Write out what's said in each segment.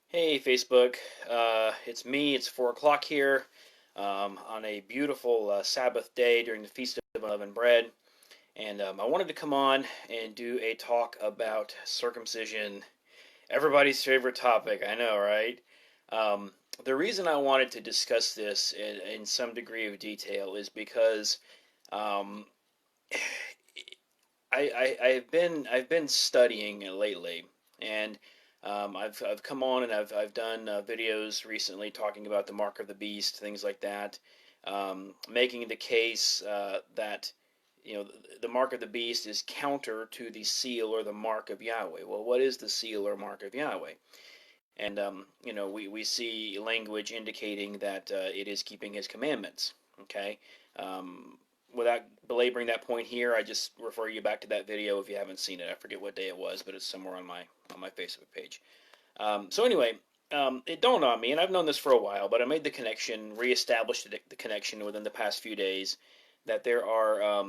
Hey Facebook, it's me. It's 4 o'clock here on a beautiful Sabbath day during the Feast of Unleavened Bread, and I wanted to come on and do a talk about circumcision. Everybody's favorite topic, I know, right? Um, the reason I wanted to discuss this in some degree of detail is because um, I've been studying lately, and I've come on and I've done videos recently talking about the mark of the beast, things like that, making the case that the mark of the beast is counter to the seal or the mark of Yahweh. Well, what is the seal or mark of Yahweh? And we see language indicating that it is keeping His commandments. Okay. Um, Without belaboring that point here, I just refer you back to that video if you haven't seen it. I forget what day it was, but it's somewhere on my Facebook page. So anyway, it dawned on me, and I've known this for a while, but I made the connection, reestablished the connection within the past few days, that there are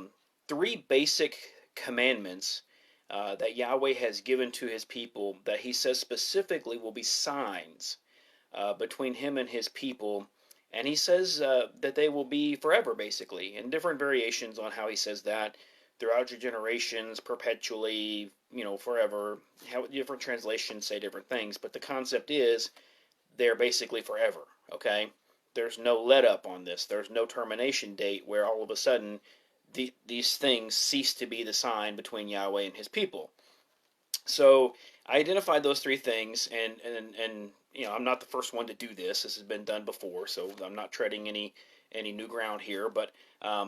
three basic commandments that Yahweh has given to His people that He says specifically will be signs between Him and His people. And He says that they will be forever, basically, and different variations on how He says that throughout your generations, perpetually, forever. How different translations say different things, but the concept is they're basically forever. Okay, there's no let up on this. There's no termination date where all of a sudden these things cease to be the sign between Yahweh and His people. So I identified those three things, and I'm not the first one to do this. This has been done before, so I'm not treading any new ground here. But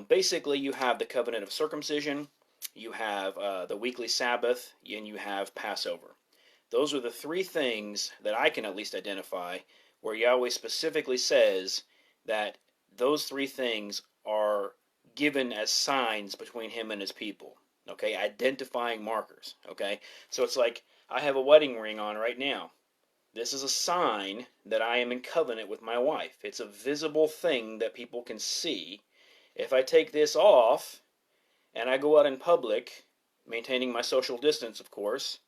basically, you have the covenant of circumcision, you have the weekly Sabbath, and you have Passover. Those are the three things that I can at least identify where Yahweh specifically says that those three things are given as signs between Him and His people. Okay, identifying markers. Okay, so it's like I have a wedding ring on right now. This is a sign that I am in covenant with my wife. It's a visible thing that people can see. If I take this off and I go out in public, maintaining my social distance, of course,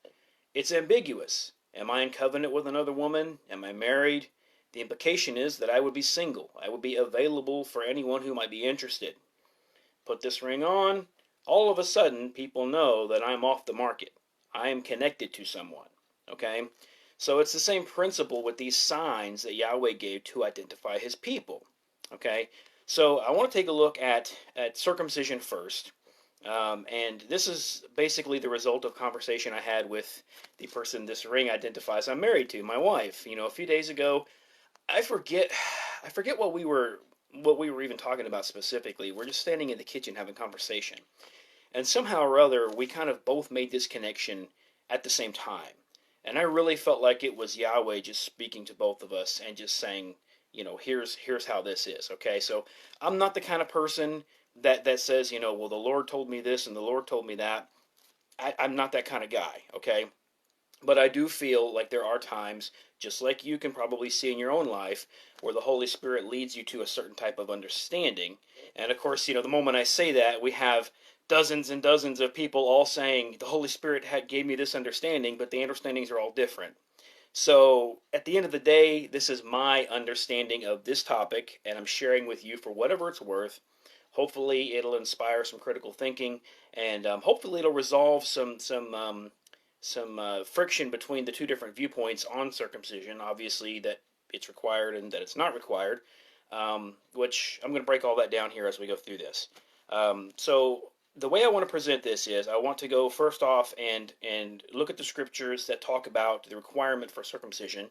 it's ambiguous. Am I in covenant with another woman? Am I married? The implication is that I would be single. I would be available for anyone who might be interested. Put this ring on, all of a sudden people know that I'm off the market. I am connected to someone. Okay? So it's the same principle with these signs that Yahweh gave to identify His people. Okay? So I want to take a look at circumcision first. And this is basically the result of conversation I had with the person this ring identifies I'm married to, my wife. A few days ago, I forget I forget what we were even talking about specifically. We're just standing in the kitchen having conversation. And somehow or other, we kind of both made this connection at the same time. And I really felt like it was Yahweh just speaking to both of us and just saying, here's how this is. Okay, so I'm not the kind of person that says, well, the Lord told me this and the Lord told me that. I'm not that kind of guy. Okay, but I do feel like there are times, just like you can probably see in your own life, where the Holy Spirit leads you to a certain type of understanding. And of course, the moment I say that, we have dozens and dozens of people all saying the Holy Spirit gave me this understanding, but the understandings are all different. So at the end of the day, this is my understanding of this topic, and I'm sharing with you for whatever it's worth. Hopefully, it'll inspire some critical thinking, and hopefully, it'll resolve some friction between the two different viewpoints on circumcision. Obviously, that it's required and that it's not required. Which I'm going to break all that down here as we go through this. So the way I want to present this is I want to go first off and look at the scriptures that talk about the requirement for circumcision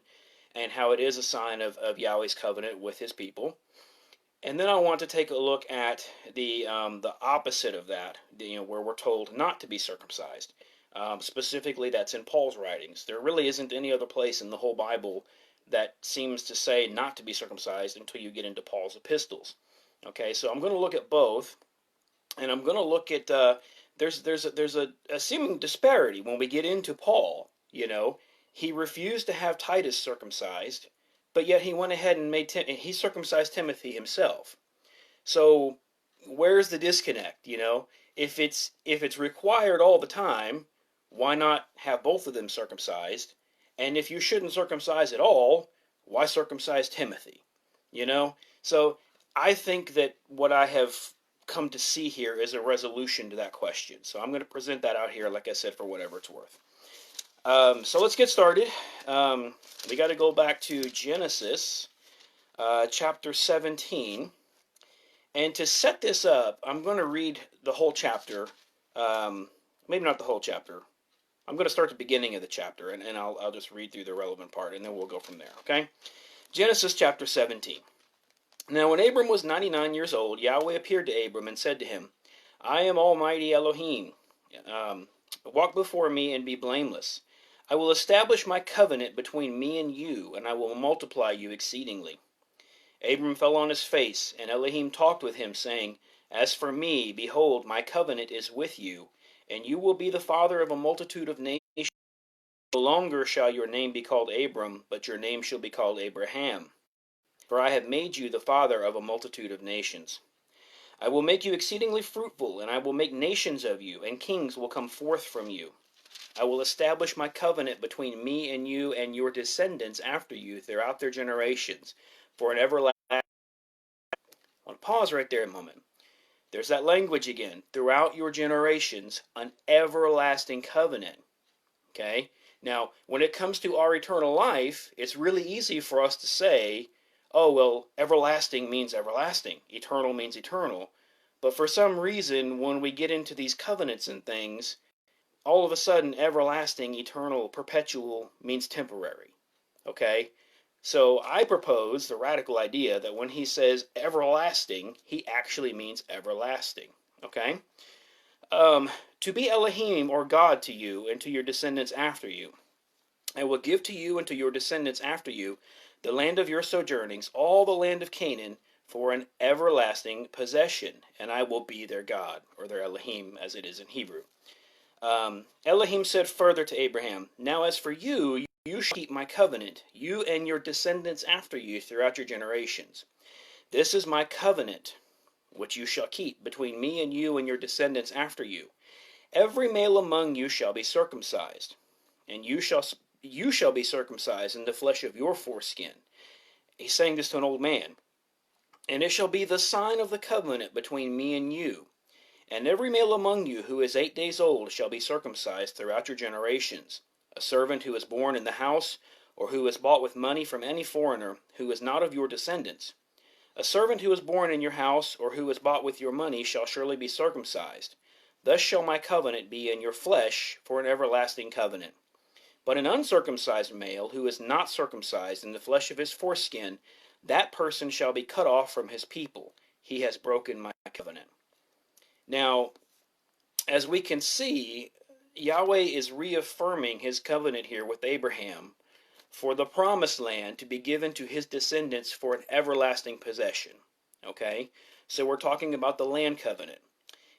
and how it is a sign of Yahweh's covenant with His people. And then I want to take a look at the opposite of that, where we're told not to be circumcised. Specifically, that's in Paul's writings. There really isn't any other place in the whole Bible that seems to say not to be circumcised until you get into Paul's epistles. Okay, so I'm going to look at both, and I'm going to look at there's a seeming disparity when we get into Paul. He refused to have Titus circumcised, but yet he went ahead and he circumcised Timothy himself. So where's the disconnect? If it's required all the time, why not have both of them circumcised? And if you shouldn't circumcise at all, why circumcise Timothy? You know? So I think that what I have come to see here is a resolution to that question. So I'm going to present that out here, like I said, for whatever it's worth. So let's get started. We got to go back to Genesis chapter 17. And to set this up, I'm going to read the whole chapter. Maybe not the whole chapter. I'm going to start the beginning of the chapter, and I'll just read through the relevant part, and then we'll go from there, okay? Genesis chapter 17. Now when Abram was 99 years old, Yahweh appeared to Abram and said to him, I am Almighty Elohim. Walk before me and be blameless. I will establish my covenant between me and you, and I will multiply you exceedingly. Abram fell on his face, and Elohim talked with him, saying, As for me, behold, my covenant is with you, and you will be the father of a multitude of nations. No longer shall your name be called Abram, but your name shall be called Abraham. For I have made you the father of a multitude of nations. I will make you exceedingly fruitful, and I will make nations of you, and kings will come forth from you. I will establish my covenant between me and you and your descendants after you throughout their generations, for an everlasting. I want to pause right there a moment. There's that language again. Throughout your generations, an everlasting covenant. Okay? Now, when it comes to our eternal life, it's really easy for us to say, oh, well, everlasting means everlasting. Eternal means eternal. But for some reason, when we get into these covenants and things, all of a sudden, everlasting, eternal, perpetual means temporary. Okay? So I propose the radical idea that when he says everlasting, he actually means everlasting. Okay? To be Elohim, or God, to you and to your descendants after you. I will give to you and to your descendants after you the land of your sojournings, all the land of Canaan, for an everlasting possession, and I will be their God, or their Elohim, as it is in Hebrew. Elohim said further to Abraham, Now as for you, you shall keep my covenant, you and your descendants after you throughout your generations. This is my covenant, which you shall keep between me and you and your descendants after you. Every male among you shall be circumcised, and you shall be circumcised in the flesh of your foreskin. He's saying this to an old man. And it shall be the sign of the covenant between me and you. And every male among you who is 8 days old shall be circumcised throughout your generations. A servant who is born in the house, or who is bought with money from any foreigner, who is not of your descendants. A servant who is born in your house, or who is bought with your money, shall surely be circumcised. Thus shall my covenant be in your flesh for an everlasting covenant. But an uncircumcised male, who is not circumcised in the flesh of his foreskin, that person shall be cut off from his people. He has broken my covenant. Now, as we can see, Yahweh is reaffirming his covenant here with Abraham for the promised land to be given to his descendants for an everlasting possession. Okay? So we're talking about the land covenant.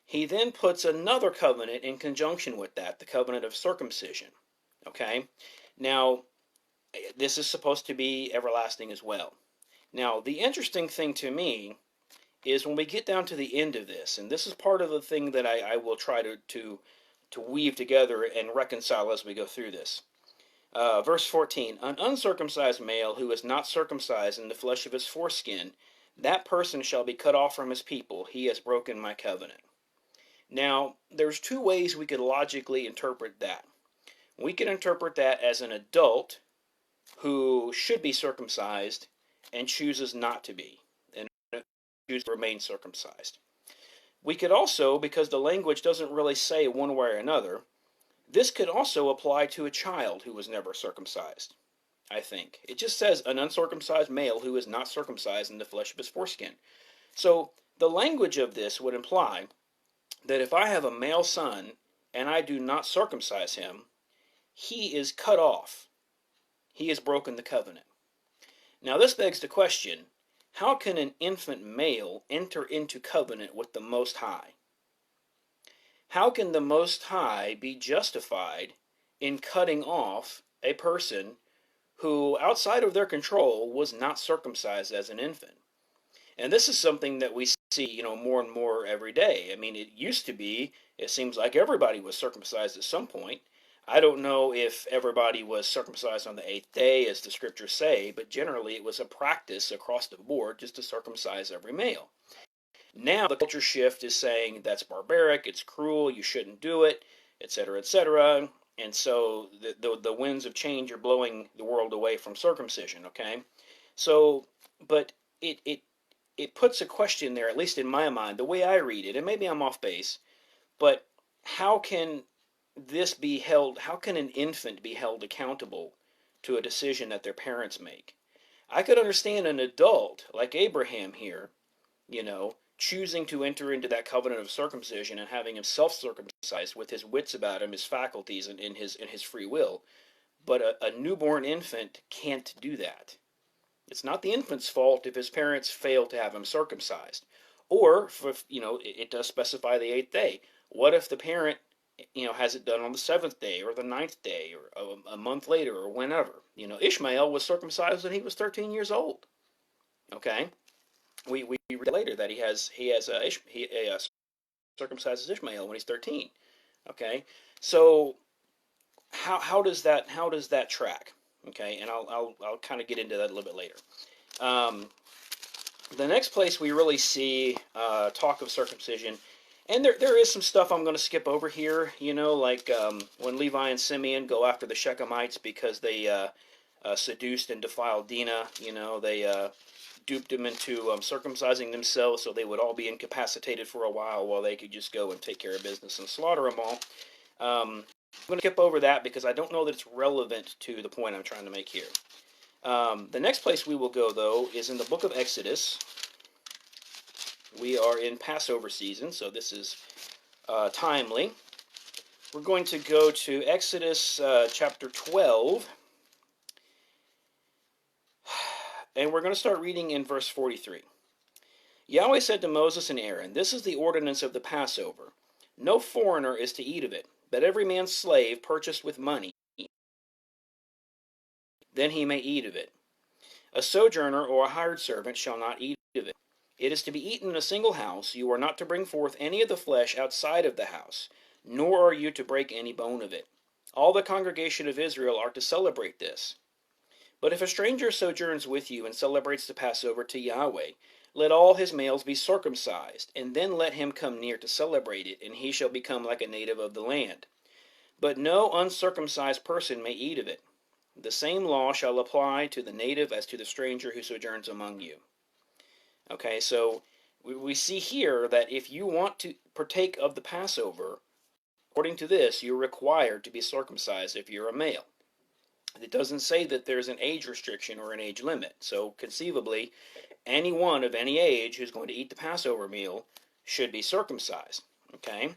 He then puts another covenant in conjunction with that, the covenant of circumcision. Okay? Now, this is supposed to be everlasting as well. Now, the interesting thing to me is when we get down to the end of this, and this is part of the thing that I will try to weave together and reconcile as we go through this. Verse 14, An uncircumcised male who is not circumcised in the flesh of his foreskin, that person shall be cut off from his people. He has broken my covenant. Now, there's two ways we could logically interpret that. We can interpret that as an adult who should be circumcised and chooses not to be, and chooses to remain circumcised. We could also, because the language doesn't really say one way or another, this could also apply to a child who was never circumcised, I think. It just says an uncircumcised male who is not circumcised in the flesh of his foreskin. So the language of this would imply that if I have a male son and I do not circumcise him, he is cut off. He has broken the covenant. Now this begs the question, how can an infant male enter into covenant with the Most High? How can the Most High be justified in cutting off a person who, outside of their control, was not circumcised as an infant? And this is something that we see, more and more every day. I mean, it used to be, it seems like everybody was circumcised at some point. I don't know if everybody was circumcised on the eighth day, as the scriptures say, but generally it was a practice across the board just to circumcise every male. Now the culture shift is saying that's barbaric, it's cruel, you shouldn't do it, etc., etc. And so the winds of change are blowing the world away from circumcision. Okay, so but it puts a question there, at least in my mind, the way I read it, and maybe I'm off base, but how can this be held? How can an infant be held accountable to a decision that their parents make? I could understand an adult like Abraham here, choosing to enter into that covenant of circumcision and having himself circumcised with his wits about him, his faculties, and in his free will. But a newborn infant can't do that. It's not the infant's fault if his parents fail to have him circumcised. Or, it does specify the eighth day. What if the parent, has it done on the seventh day or the ninth day or a month later or whenever? Ishmael was circumcised when he was 13 years old. Okay, we read later that he circumcises Ishmael when he's 13. Okay, so how does that track? Okay, and I'll kind of get into that a little bit later. Um, the next place we really see talk of circumcision, and there is some stuff I'm going to skip over here. Like when Levi and Simeon go after the Shechemites because they seduced and defiled Dinah. They duped them into circumcising themselves so they would all be incapacitated for a while they could just go and take care of business and slaughter them all. I'm going to skip over that because I don't know that it's relevant to the point I'm trying to make here. The next place we will go, though, is in the book of Exodus. We are in Passover season, so this is timely. We're going to go to Exodus chapter 12, and we're going to start reading in verse 43. Yahweh said to Moses and Aaron, "This is the ordinance of the Passover. No foreigner is to eat of it, but every man's slave purchased with money, then he may eat of it. A sojourner or a hired servant shall not eat of it. It is to be eaten in a single house. You are not to bring forth any of the flesh outside of the house, nor are you to break any bone of it. All the congregation of Israel are to celebrate this. But if a stranger sojourns with you and celebrates the Passover to Yahweh, let all his males be circumcised, and then let him come near to celebrate it, and he shall become like a native of the land. But no uncircumcised person may eat of it. The same law shall apply to the native as to the stranger who sojourns among you." Okay, so we see here that if you want to partake of the Passover, according to this, you're required to be circumcised if you're a male. It doesn't say that there's an age restriction or an age limit. So conceivably, anyone of any age who's going to eat the Passover meal should be circumcised. Okay,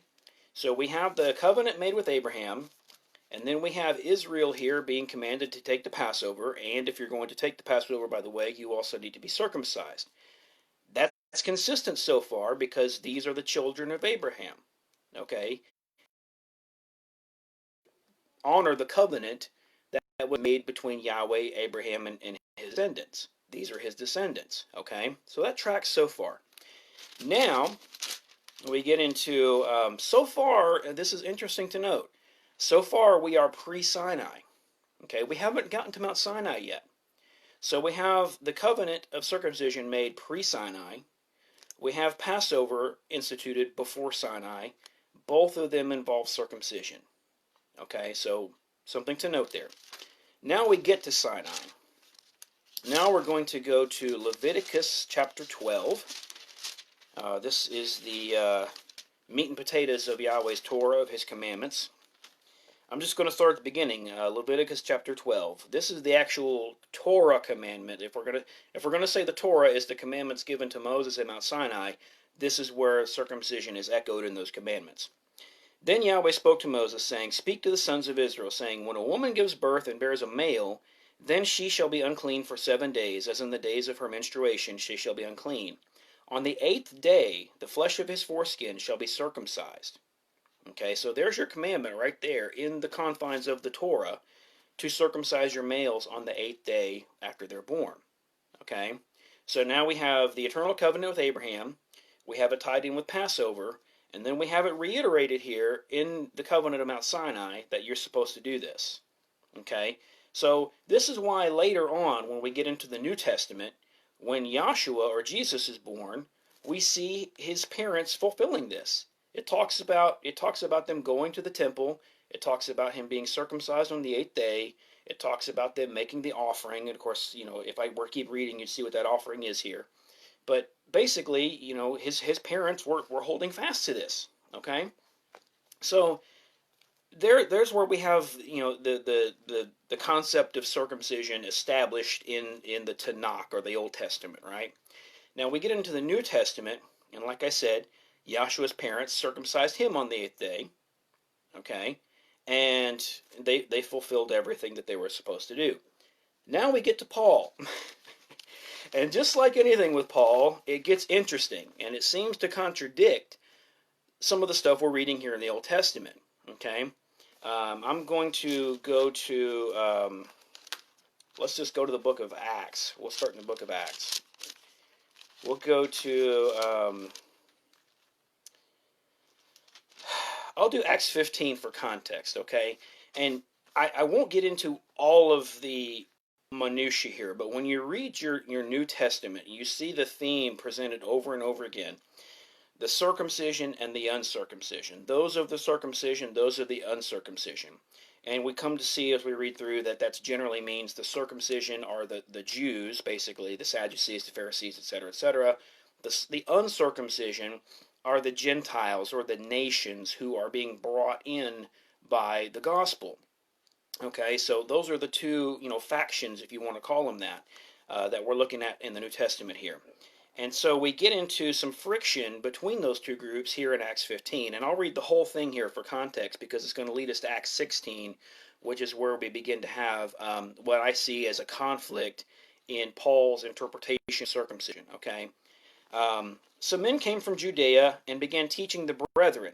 so we have the covenant made with Abraham, and then we have Israel here being commanded to take the Passover, and if you're going to take the Passover, by the way, you also need to be circumcised. That's consistent so far because these are the children of Abraham. Okay, honor the covenant that was made between Yahweh, Abraham, and his descendants. These are his descendants. Okay, so that tracks so far. Now we get into so far, and this is interesting to note. So far we are pre-Sinai. Okay, we haven't gotten to Mount Sinai yet. So we have the covenant of circumcision made pre-Sinai. We have Passover instituted before Sinai. Both of them involve circumcision. Okay, so something to note there. Now we get to Sinai. Now we're going to go to Leviticus chapter 12. This is the meat and potatoes of Yahweh's Torah, of his commandments. I'm just going to start at the beginning. Leviticus chapter 12. This is the actual Torah commandment. If we're going to say the Torah is the commandments given to Moses at Mount Sinai, this is where circumcision is echoed in those commandments. Then Yahweh spoke to Moses, saying, "Speak to the sons of Israel, saying, When a woman gives birth and bears a male, then she shall be unclean for 7 days, as in the days of her menstruation she shall be unclean. On the 8th day the flesh of his foreskin shall be circumcised." Okay, so there's your commandment right there in the confines of the Torah, to circumcise your males on the 8th day after they're born. Okay, so now we have the eternal covenant with Abraham, we have it tied in with Passover, And then we have it reiterated here in the covenant of Mount Sinai that you're supposed to do this. Okay? So this is why later on, when we get into the New Testament, when Yahshua or Jesus is born, we see his parents fulfilling this. It talks about them going to the temple. It talks about him being circumcised on the 8th day. It talks about them making the offering. And of course, if I were to keep reading, you'd see what that offering is here. But basically, his parents were holding fast to this. Okay? So there's where we have the concept of circumcision established in the Tanakh, or the Old Testament, right? Now we get into the New Testament, and like I said, Yahshua's parents circumcised him on the 8th day, okay, and they fulfilled everything that they were supposed to do. Now we get to Paul. And just like anything with Paul, it gets interesting, and it seems to contradict some of the stuff we're reading here in the Old Testament. Okay, I'm going to go to, let's just go to the book of Acts. We'll start in the book of Acts. We'll go to, I'll do Acts 15 for context, okay? And I won't get into all of the minutiae here, but when you read your New Testament, you see the theme presented over and over again. The circumcision and the uncircumcision. Those of the circumcision, those of the uncircumcision. And we come to see as we read through that generally means the circumcision are the Jews, basically, the Sadducees, the Pharisees, etc., etc. The uncircumcision are the Gentiles, or the nations, who are being brought in by the gospel. Okay, so those are the two, factions, if you want to call them that, that we're looking at in the New Testament here. And so we get into some friction between those two groups here in Acts 15. And I'll read the whole thing here for context, because it's going to lead us to Acts 16, which is where we begin to have what I see as a conflict in Paul's interpretation of circumcision. Okay, some men came from Judea and began teaching the brethren.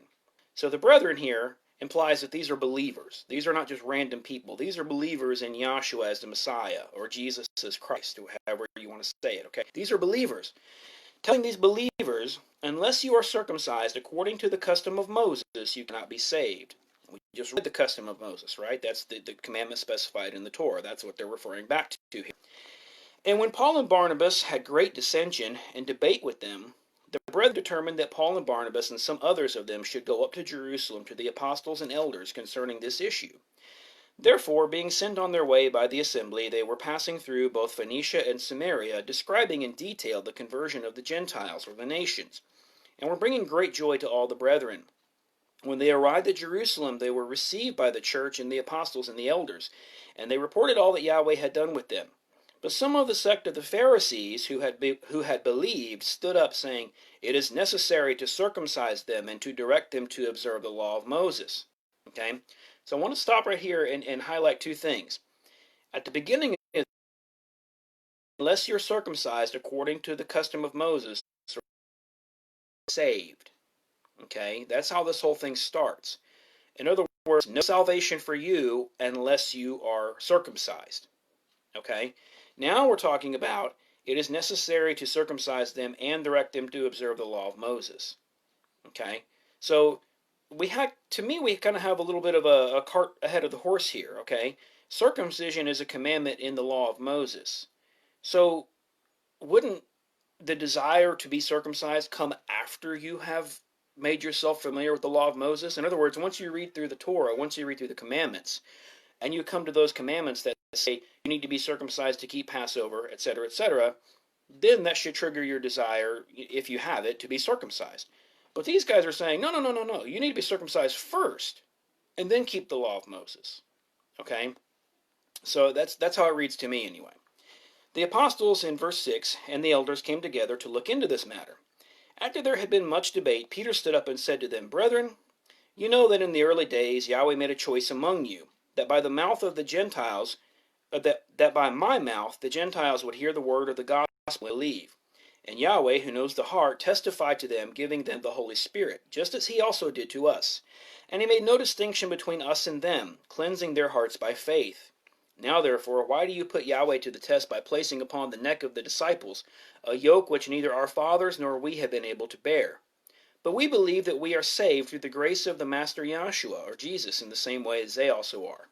So the brethren here implies that these are believers. These are not just random people. These are believers in Yahshua as the Messiah, or Jesus as Christ, or however you want to say it. Okay, these are believers. Telling these believers, unless you are circumcised according to the custom of Moses, you cannot be saved. We just read the custom of Moses, right? That's the commandment specified in the Torah. That's what they're referring back to here. And when Paul and Barnabas had great dissension and debate with them, the brethren determined that Paul and Barnabas and some others of them should go up to Jerusalem to the apostles and elders concerning this issue. Therefore, being sent on their way by the assembly, they were passing through both Phoenicia and Samaria, describing in detail the conversion of the Gentiles, or the nations, and were bringing great joy to all the brethren. When they arrived at Jerusalem, they were received by the church and the apostles and the elders, and they reported all that Yahweh had done with them. But some of the sect of the Pharisees who had believed stood up, saying, "It is necessary to circumcise them and to direct them to observe the law of Moses." Okay? So I want to stop right here and highlight two things. At the beginning, unless you're circumcised according to the custom of Moses, you're saved. Okay? That's how this whole thing starts. In other words, no salvation for you unless you are circumcised. Okay? Now we're talking about it is necessary to circumcise them and direct them to observe the law of Moses. Okay? So we kind of have a little bit of a cart ahead of the horse here. Okay? Circumcision is a commandment in the law of Moses. So wouldn't the desire to be circumcised come after you have made yourself familiar with the law of Moses? In other words, once you read through the Torah, once you read through the commandments, and you come to those commandments that say you need to be circumcised to keep Passover, etc., then that should trigger your desire, if you have it, to be circumcised. But these guys are saying, no, you need to be circumcised first, and then keep the law of Moses. Okay? So that's how it reads to me anyway. The apostles, in verse 6, and the elders came together to look into this matter. After there had been much debate, Peter stood up and said to them, "Brethren, you know that in the early days Yahweh made a choice among you, that by the mouth of the Gentiles, that by my mouth the Gentiles would hear the word of the gospel and believe. And Yahweh, who knows the heart, testified to them, giving them the Holy Spirit, just as he also did to us. And he made no distinction between us and them, cleansing their hearts by faith. Now therefore, why do you put Yahweh to the test by placing upon the neck of the disciples a yoke which neither our fathers nor we have been able to bear? But we believe that we are saved through the grace of the Master Yahshua, or Jesus, in the same way as they also are.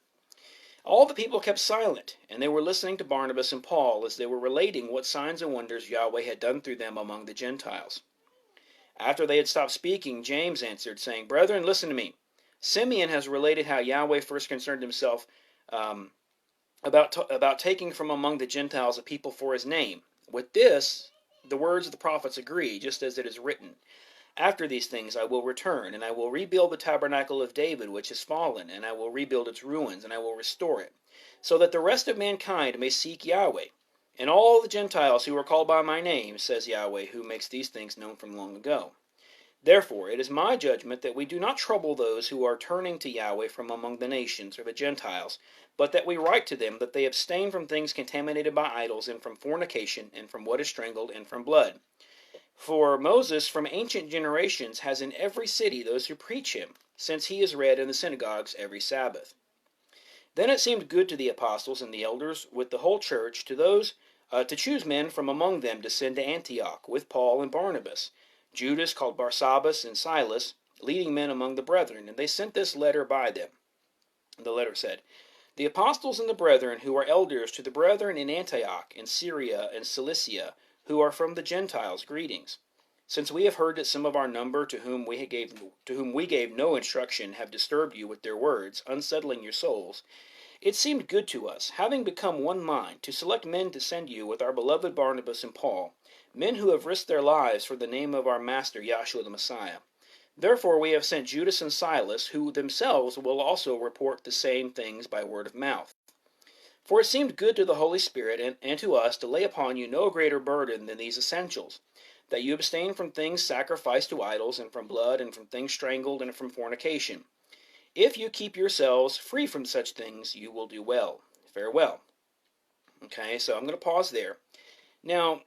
All the people kept silent, and they were listening to Barnabas and Paul as they were relating what signs and wonders Yahweh had done through them among the Gentiles. After they had stopped speaking, James answered, saying, Brethren, listen to me. Simeon has related how Yahweh first concerned himself about taking from among the Gentiles a people for his name. With this, the words of the prophets agree, just as it is written. After these things I will return, and I will rebuild the tabernacle of David which has fallen, and I will rebuild its ruins, and I will restore it, so that the rest of mankind may seek Yahweh. And all the Gentiles who are called by my name, says Yahweh, who makes these things known from long ago. Therefore it is my judgment that we do not trouble those who are turning to Yahweh from among the nations or the Gentiles, but that we write to them that they abstain from things contaminated by idols, and from fornication, and from what is strangled, and from blood. For Moses from ancient generations has in every city those who preach him, since he is read in the synagogues every Sabbath. Then it seemed good to the apostles and the elders with the whole church to choose men from among them to send to Antioch with Paul and Barnabas, Judas called Barsabbas and Silas, leading men among the brethren, and they sent this letter by them. The letter said, The apostles and the brethren who are elders to the brethren in Antioch and Syria and Cilicia, who are from the Gentiles, greetings. Since we have heard that some of our number to whom we gave no instruction have disturbed you with their words, unsettling your souls, it seemed good to us, having become one mind, to select men to send you with our beloved Barnabas and Paul, men who have risked their lives for the name of our Master Yahshua the Messiah. Therefore we have sent Judas and Silas, who themselves will also report the same things by word of mouth. For it seemed good to the Holy Spirit and to us to lay upon you no greater burden than these essentials, that you abstain from things sacrificed to idols, and from blood, and from things strangled, and from fornication. If you keep yourselves free from such things, you will do well. Farewell. Okay, so I'm going to pause there. Now,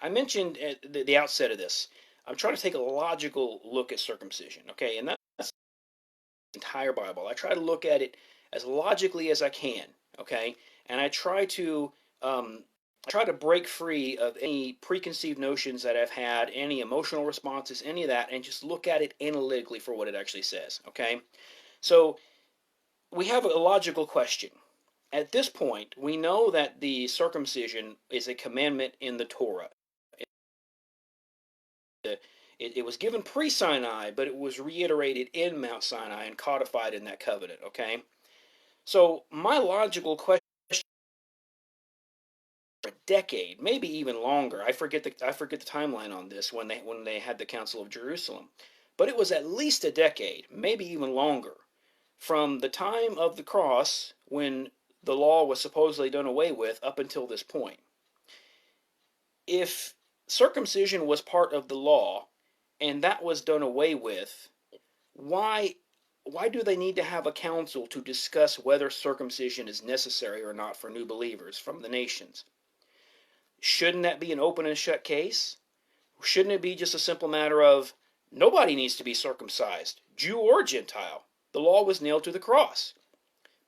I mentioned at the outset of this, I'm trying to take a logical look at circumcision, okay? And that's the entire Bible. I try to look at it as logically as I can, okay? And I try to break free of any preconceived notions that I've had, any emotional responses, any of that, and just look at it analytically for what it actually says, okay? So we have a logical question. At this point, we know that the circumcision is a commandment in the Torah. It was given pre-Sinai, but it was reiterated in Mount Sinai and codified in that covenant, okay? So my logical question, for a decade, maybe even longer, I forget the timeline on this when they had the Council of Jerusalem, but it was at least a decade, maybe even longer, from the time of the cross when the law was supposedly done away with up until this point. If circumcision was part of the law and that was done away with, why do they need to have a council to discuss whether circumcision is necessary or not for new believers from the nations? Shouldn't that be an open and shut case? Shouldn't it be just a simple matter of nobody needs to be circumcised, Jew or Gentile? The law was nailed to the cross.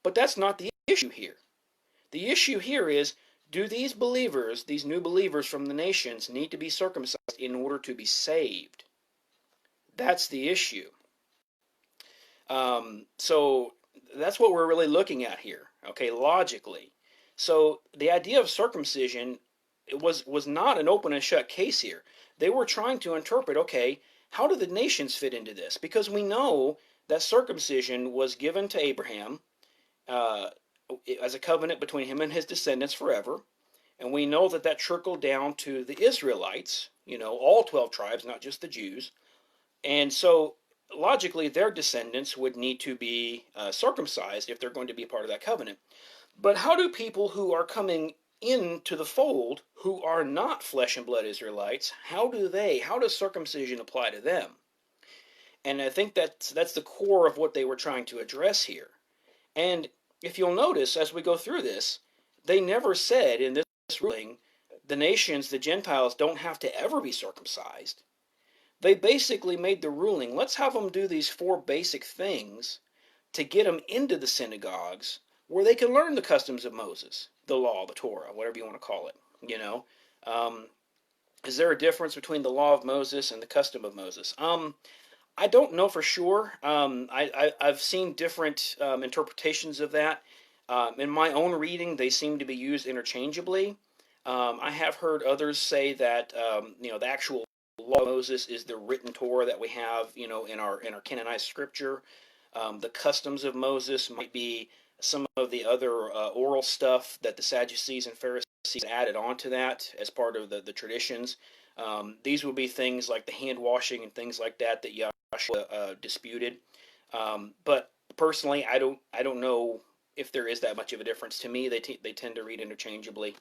But that's not the issue here. The issue here is, do these believers, these new believers from the nations, need to be circumcised in order to be saved? That's the issue. So that's what we're really looking at here, okay, logically. So the idea of circumcision was not an open and shut case here. They were trying to interpret, okay, how do the nations fit into this? Because we know that circumcision was given to Abraham as a covenant between him and his descendants forever. And we know that that trickled down to the Israelites, all 12 tribes, not just the Jews. And so, logically, their descendants would need to be circumcised if they're going to be part of that covenant. But how do people who are coming into the fold, who are not flesh and blood Israelites, how does circumcision apply to them? And I think that's the core of what they were trying to address here. And if you'll notice, as we go through this, they never said in this ruling, the nations, the Gentiles, don't have to ever be circumcised. They basically made the ruling, let's have them do these 4 basic things to get them into the synagogues where they can learn the customs of Moses, the law, the Torah, whatever you want to call it, Is there a difference between the law of Moses and the custom of Moses? I don't know for sure. I've seen different interpretations of that. In my own reading, they seem to be used interchangeably. I have heard others say that the actual law of Moses is the written Torah that we have in our canonized scripture. The customs of Moses might be some of the other oral stuff that the Sadducees and Pharisees added onto that as part of the traditions. These would be things like the hand washing and things like that Joshua disputed. But personally, I don't know if there is that much of a difference. To me, they tend to read interchangeably,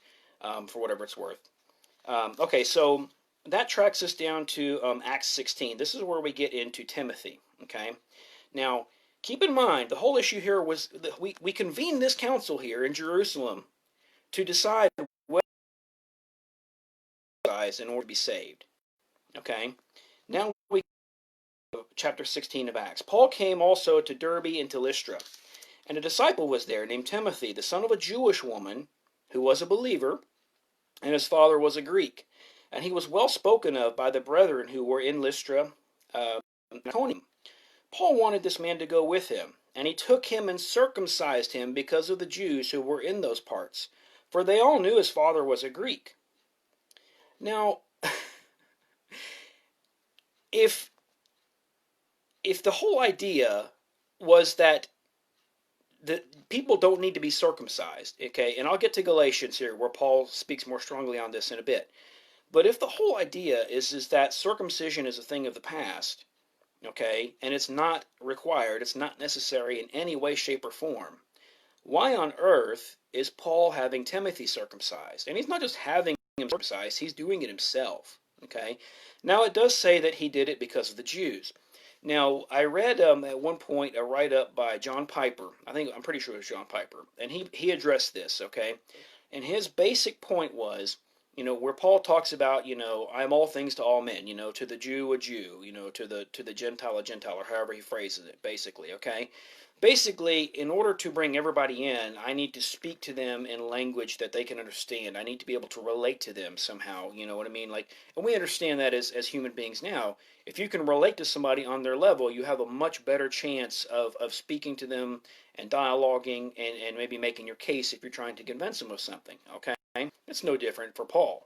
for whatever it's worth. Okay, so that tracks us down to Acts 16. This is where we get into Timothy. Okay, now keep in mind the whole issue here was that we convened this council here in Jerusalem to decide what in order to be saved. Okay, now we chapter 16 of Acts. Paul came also to Derbe and to Lystra, and a disciple was there named Timothy, the son of a Jewish woman who was a believer, and his father was a Greek. And he was well spoken of by the brethren who were in Lystra and Iconium. Paul wanted this man to go with him, and he took him and circumcised him because of the Jews who were in those parts, for they all knew his father was a Greek. Now, if the whole idea was that the people don't need to be circumcised, okay, and I'll get to Galatians here where Paul speaks more strongly on this in a bit, but if the whole idea is that circumcision is a thing of the past, okay, and it's not required, it's not necessary in any way, shape, or form, why on earth is Paul having Timothy circumcised? And he's not just having him circumcised, he's doing it himself, okay? Now it does say that he did it because of the Jews. Now, I read at one point a write-up by John Piper. I'm pretty sure it was John Piper, and he addressed this, okay? And his basic point was, where Paul talks about, I am all things to all men, to the Jew a Jew, to the Gentile a Gentile, or however he phrases it, basically, okay? Basically, in order to bring everybody in, I need to speak to them in language that they can understand. I need to be able to relate to them somehow, you know what I mean? And we understand that as human beings now. If you can relate to somebody on their level, you have a much better chance of speaking to them and dialoguing and maybe making your case if you're trying to convince them of something, okay? It's no different for Paul,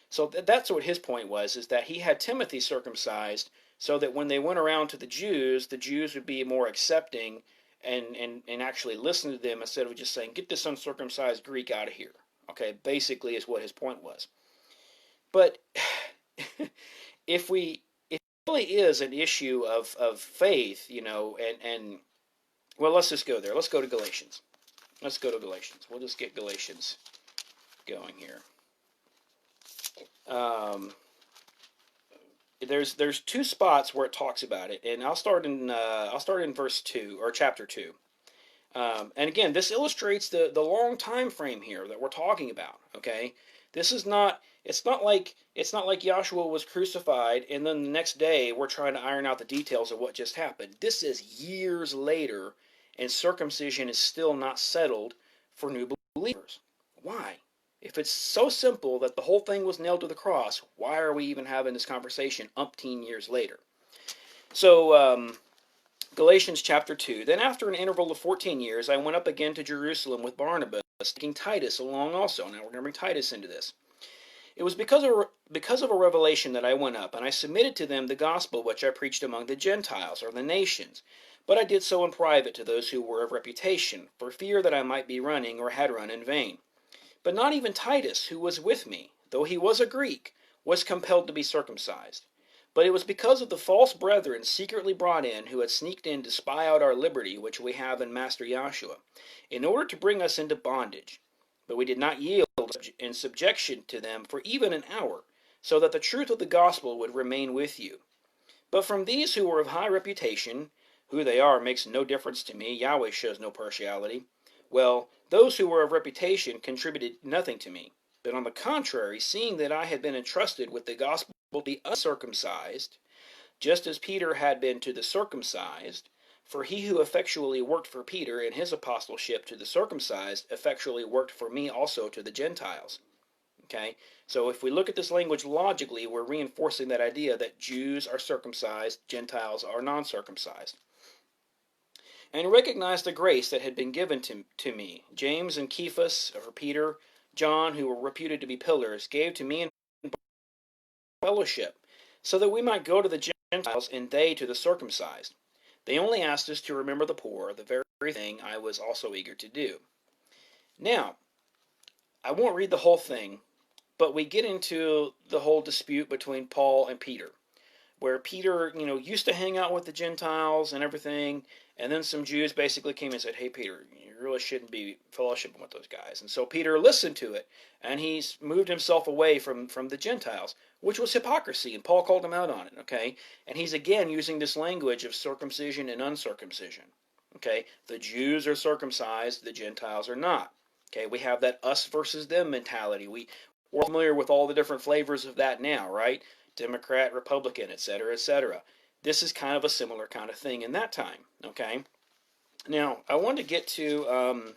So that's what his point was, is that he had Timothy circumcised so that when they went around to the Jews would be more accepting and actually listen to them instead of just saying, get this uncircumcised Greek out of here. Okay, basically is what his point was. But if it really is an issue of faith, and well, let's just go there. Let's go to Galatians. We'll just get Galatians going here. There's two spots where it talks about it, and I'll start in verse 2 or chapter 2. And again, this illustrates the long time frame here that we're talking about. Okay, it's not like Joshua was crucified and then the next day we're trying to iron out the details of what just happened. This is years later, and circumcision is still not settled for new believers. Why? If it's so simple that the whole thing was nailed to the cross, why are we even having this conversation umpteen years later? So, Galatians chapter 2. Then after an interval of 14 years, I went up again to Jerusalem with Barnabas, taking Titus along also. Now we're going to bring Titus into this. It was because of a revelation that I went up, and I submitted to them the gospel which I preached among the Gentiles, or the nations. But I did so in private to those who were of reputation, for fear that I might be running or had run in vain. But not even Titus, who was with me, though he was a Greek, was compelled to be circumcised. But it was because of the false brethren secretly brought in, who had sneaked in to spy out our liberty which we have in Master Yahshua, in order to bring us into bondage. But we did not yield in subjection to them for even an hour, so that the truth of the gospel would remain with you. But from these who were of high reputation, who they are makes no difference to me, Yahweh shows no partiality. Well, those who were of reputation contributed nothing to me, but on the contrary, seeing that I had been entrusted with the gospel to the uncircumcised, just as Peter had been to the circumcised, for he who effectually worked for Peter in his apostleship to the circumcised effectually worked for me also to the Gentiles. Okay, so if we look at this language logically, we're reinforcing that idea that Jews are circumcised, Gentiles are non-circumcised. And recognize the grace that had been given to me. James and Cephas, or Peter, John, who were reputed to be pillars, gave to me in fellowship, so that we might go to the Gentiles and they to the circumcised. They only asked us to remember the poor, the very thing I was also eager to do. Now, I won't read the whole thing, but we get into the whole dispute between Paul and Peter, where Peter, used to hang out with the Gentiles and everything, and then some Jews basically came and said, "Hey, Peter, you really shouldn't be fellowshipping with those guys." And so Peter listened to it, and he's moved himself away from the Gentiles, which was hypocrisy, and Paul called him out on it, okay? And he's again using this language of circumcision and uncircumcision, okay? The Jews are circumcised, the Gentiles are not, okay? We have that us versus them mentality. We're familiar with all the different flavors of that now, right? Democrat, Republican, etc., etc. This is kind of a similar kind of thing in that time, okay? Now, I want to get to,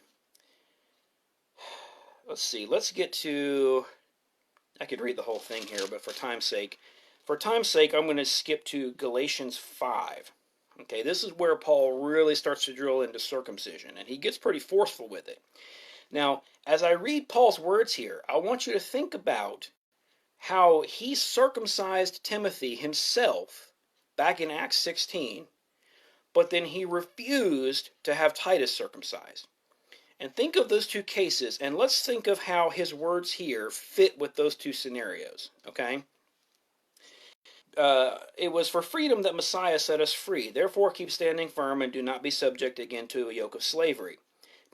let's get to, I could read the whole thing here, but for time's sake, I'm going to skip to Galatians 5. Okay, this is where Paul really starts to drill into circumcision, and he gets pretty forceful with it. Now, as I read Paul's words here, I want you to think about how he circumcised Timothy himself back in Acts 16, but then he refused to have Titus circumcised. And think of those two cases, and let's think of how his words here fit with those two scenarios, okay? It was for freedom that Messiah set us free. Therefore keep standing firm and do not be subject again to a yoke of slavery.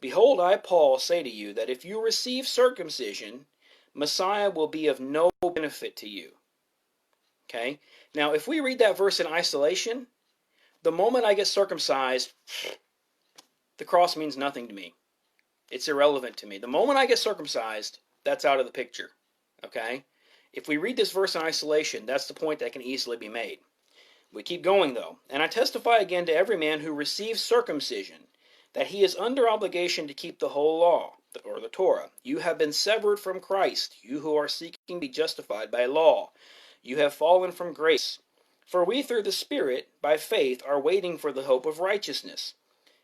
Behold, I, Paul, say to you that if you receive circumcision, Messiah will be of no benefit to you. Okay? Now, if we read that verse in isolation, the moment I get circumcised, the cross means nothing to me. It's irrelevant to me. The moment I get circumcised, that's out of the picture. Okay? If we read this verse in isolation, that's the point that can easily be made. We keep going, though. And I testify again to every man who receives circumcision, that he is under obligation to keep the whole law, or the Torah. You have been severed from Christ, you who are seeking to be justified by law. You have fallen from grace. For we through the Spirit, by faith, are waiting for the hope of righteousness.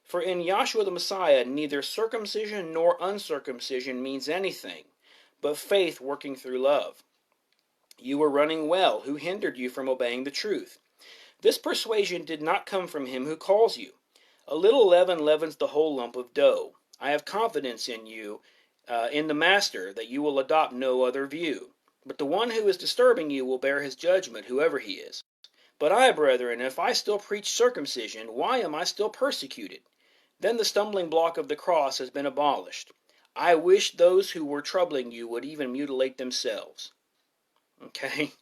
For in Yahshua the Messiah, neither circumcision nor uncircumcision means anything, but faith working through love. You were running well. Who hindered you from obeying the truth? This persuasion did not come from him who calls you. A little leaven leavens the whole lump of dough. I have confidence in you, in the Master, that you will adopt no other view. But the one who is disturbing you will bear his judgment, whoever he is. But I, brethren, if I still preach circumcision, why am I still persecuted? Then the stumbling block of the cross has been abolished. I wish those who were troubling you would even mutilate themselves. Okay?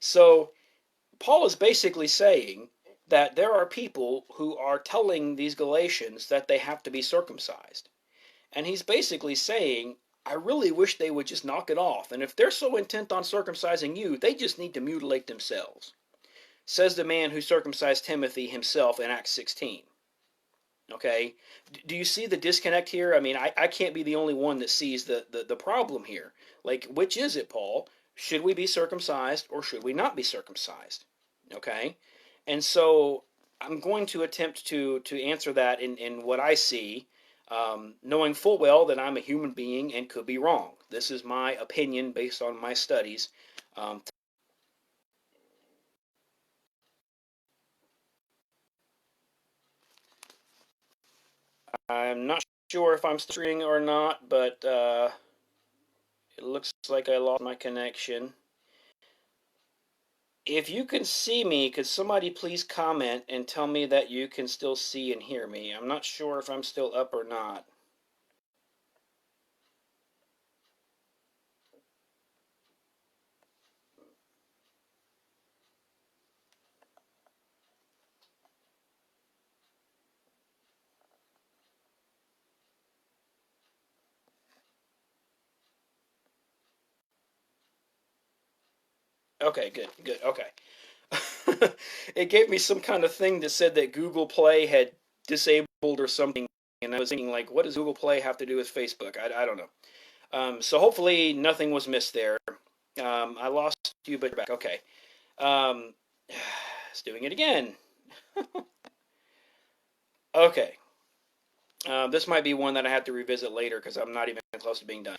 So, Paul is basically saying that there are people who are telling these Galatians that they have to be circumcised. And he's basically saying, I really wish they would just knock it off. And if they're so intent on circumcising you, they just need to mutilate themselves. Says the man who circumcised Timothy himself in Acts 16. Okay? Do you see the disconnect here? I mean, I can't be the only one that sees the problem here. Like, which is it, Paul? Should we be circumcised or should we not be circumcised? Okay? And so I'm going to attempt to answer that in what I see, knowing full well that I'm a human being and could be wrong. This is my opinion based on my studies. I'm not sure if I'm streaming or not, but it looks like I lost my connection. If you can see me, could somebody please comment and tell me that you can still see and hear me? I'm not sure if I'm still up or not. Okay, good, okay. It gave me some kind of thing that said that Google Play had disabled or something, and I was thinking, like, what does Google Play have to do with Facebook? I don't know. So hopefully nothing was missed there. I lost you, but you're back. Okay. Um, it's doing it again. Okay. This might be one that I have to revisit later because I'm not even close to being done.